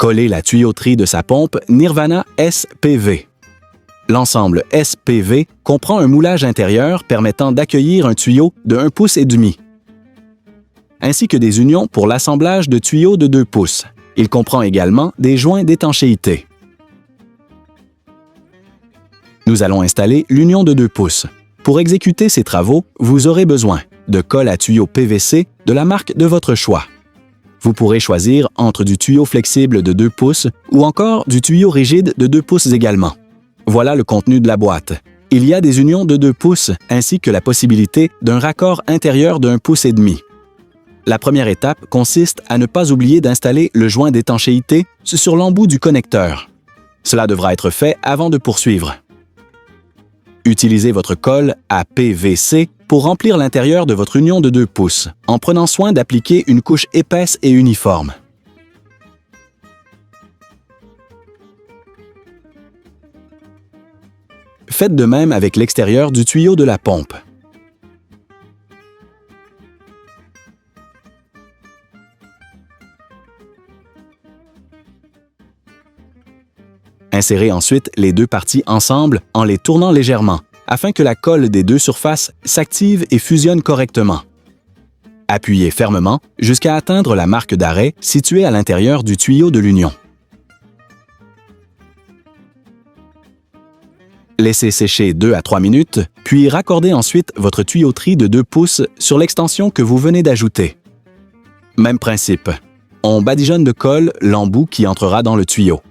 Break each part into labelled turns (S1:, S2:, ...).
S1: Collez la tuyauterie de sa pompe Nirvana SPV. L'ensemble SPV comprend un moulage intérieur permettant d'accueillir un tuyau de 1,5 pouce, ainsi que des unions pour l'assemblage de tuyaux de 2 pouces. Il comprend également des joints d'étanchéité. Nous allons installer l'union de 2 pouces. Pour exécuter ces travaux, vous aurez besoin de colle à tuyau PVC de la marque de votre choix. Vous pourrez choisir entre du tuyau flexible de 2 pouces ou encore du tuyau rigide de 2 pouces également. Voilà le contenu de la boîte. Il y a des unions de 2 pouces ainsi que la possibilité d'un raccord intérieur de 1,5 pouce. La première étape consiste à ne pas oublier d'installer le joint d'étanchéité sur l'embout du connecteur. Cela devra être fait avant de poursuivre. Utilisez votre colle à PVC pour remplir l'intérieur de votre union de 2 pouces, en prenant soin d'appliquer une couche épaisse et uniforme. Faites de même avec l'extérieur du tuyau de la pompe. Insérez ensuite les deux parties ensemble en les tournant légèrement, afin que la colle des deux surfaces s'active et fusionne correctement. Appuyez fermement jusqu'à atteindre la marque d'arrêt située à l'intérieur du tuyau de l'union. Laissez sécher 2 à 3 minutes, puis raccordez ensuite votre tuyauterie de 2 pouces sur l'extension que vous venez d'ajouter. Même principe. On badigeonne de colle l'embout qui entrera dans le tuyau.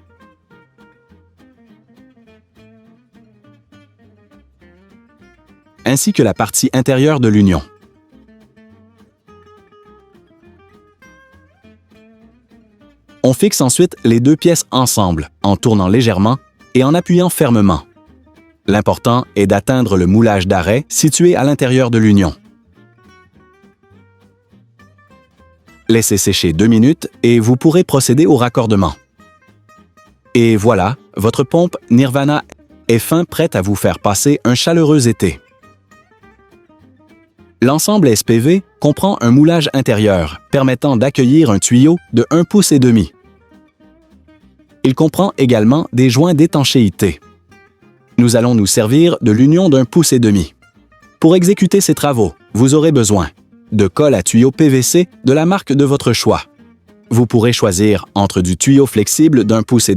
S1: Ainsi que la partie intérieure de l'union. On fixe ensuite les deux pièces ensemble en tournant légèrement et en appuyant fermement. L'important est d'atteindre le moulage d'arrêt situé à l'intérieur de l'union. Laissez sécher 2 minutes et vous pourrez procéder au raccordement. Et voilà, votre pompe Nirvana est fin prête à vous faire passer un chaleureux été. L'ensemble SPV comprend un moulage intérieur permettant d'accueillir un tuyau de 1,5 pouce. Il comprend également des joints d'étanchéité. Nous allons nous servir de l'union d'1,5 pouce. Pour exécuter ces travaux, vous aurez besoin de colle à tuyau PVC de la marque de votre choix. Vous pourrez choisir entre du tuyau flexible d'1,5 pouce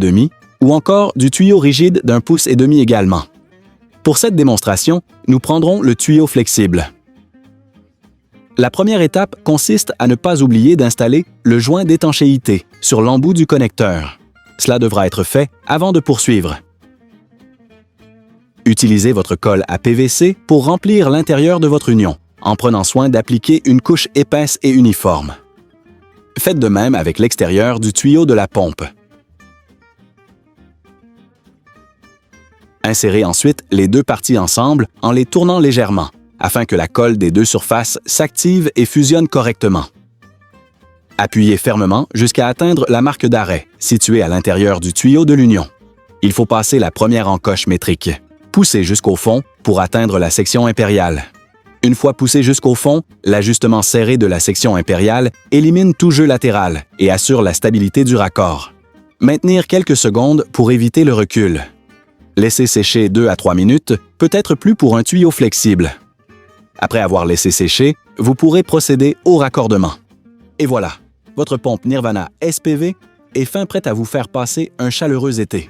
S1: ou encore du tuyau rigide d'1,5 pouce également. Pour cette démonstration, nous prendrons le tuyau flexible. La première étape consiste à ne pas oublier d'installer le joint d'étanchéité sur l'embout du connecteur. Cela devra être fait avant de poursuivre. Utilisez votre colle à PVC pour remplir l'intérieur de votre union, en prenant soin d'appliquer une couche épaisse et uniforme. Faites de même avec l'extérieur du tuyau de la pompe. Insérez ensuite les deux parties ensemble en les tournant légèrement, afin que la colle des deux surfaces s'active et fusionne correctement. Appuyez fermement jusqu'à atteindre la marque d'arrêt, située à l'intérieur du tuyau de l'union. Il faut passer la première encoche métrique. Poussez jusqu'au fond pour atteindre la section impériale. Une fois poussé jusqu'au fond, l'ajustement serré de la section impériale élimine tout jeu latéral et assure la stabilité du raccord. Maintenir quelques secondes pour éviter le recul. Laisser sécher 2 à 3 minutes, peut-être plus pour un tuyau flexible. Après avoir laissé sécher, vous pourrez procéder au raccordement. Et voilà, votre pompe Nirvana SPV est fin prête à vous faire passer un chaleureux été.